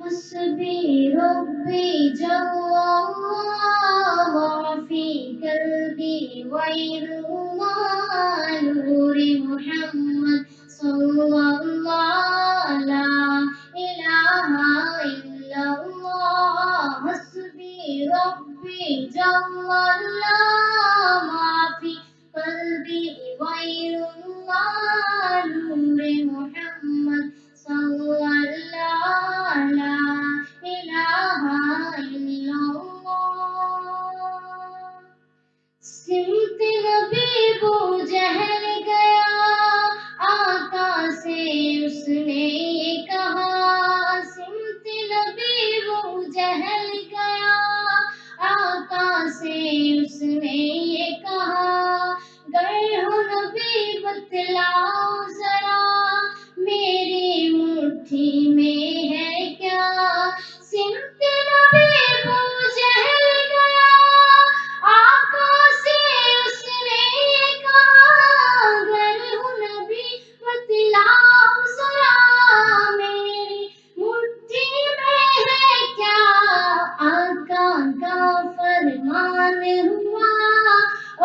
حسبي ربي جل الله في قلبي غير الله نور محمد صلى الله لا إله إلا الله حسبي ربي جل الله ما في قلبي غير الله نور محمد صلى الله لا إله إلا الله سمت نبی ابو جہل گیا آقا سے اس نے یہ کہا سمت نبی ابو جہل گیا آقا سے اس نے یہ کہا گر ہو نبی بتلاؤ ذرا میری مٹھی میں ہے کیا سمت نبی ابو جہل گیا آقا سے اس نے یہ کہا گر ہو نبی بتلاؤ ذرا میری مٹھی میں ہے کیا آقا کا فرمان ہوا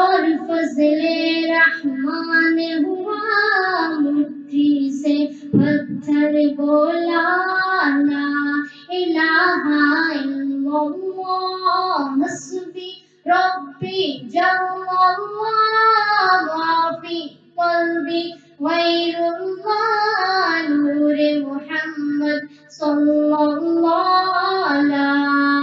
اور فضل رحمان ہوا مٹھی سے پتھر بولا لا الہ الا اللہ حسبی ربی جل اللہ ما فی قلبی غیر اللہ نور محمد صلی اللہ لا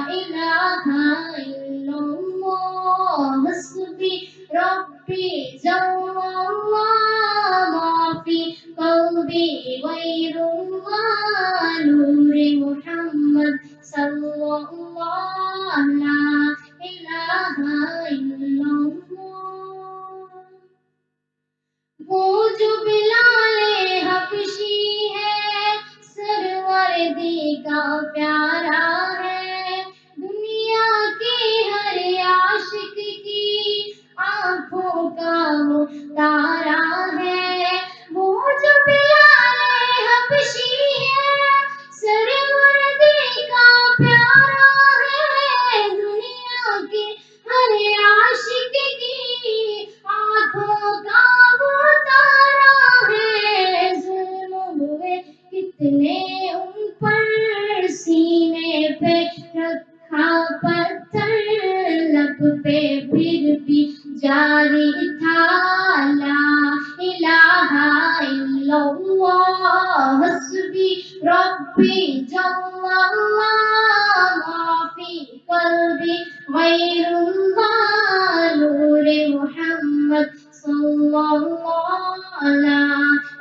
الہ الا اللہ حسبی ربی جل اللہ ما فی قلبی غیر اللہ نور محمد صلی اللہ لا الہ الا اللہ وہ جو بلال حبشی ہے سروردی کا پیارا ہے دنیا کی ہر عاشق کی آنکھوں کا وہ تارا ہے وہ جو بلال حبشی ہے سروردی کا پیارا ہے دنیا کی ہر عاشق کی آنکھوں کا وہ تارا ہے ظلم ہوئے کتنے ان پر سینے پہ رکھا پتھر لب پہ پھر بھی جاری تھا لا الہ الا اللہ حسبی ربی جل اللہ ما فی قلبی غیر اللہ نور محمد صلی اللہ لا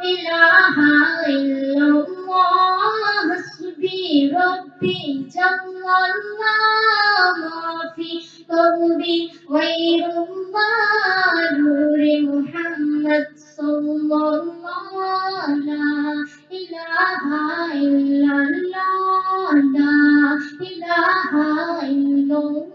الہ الا اللہ حسبی ربی جل اللہ ما فی قلبی غیر اللہ نور محمد صلی اللہ لا الہ الا اللہ لا الہ الا اللہ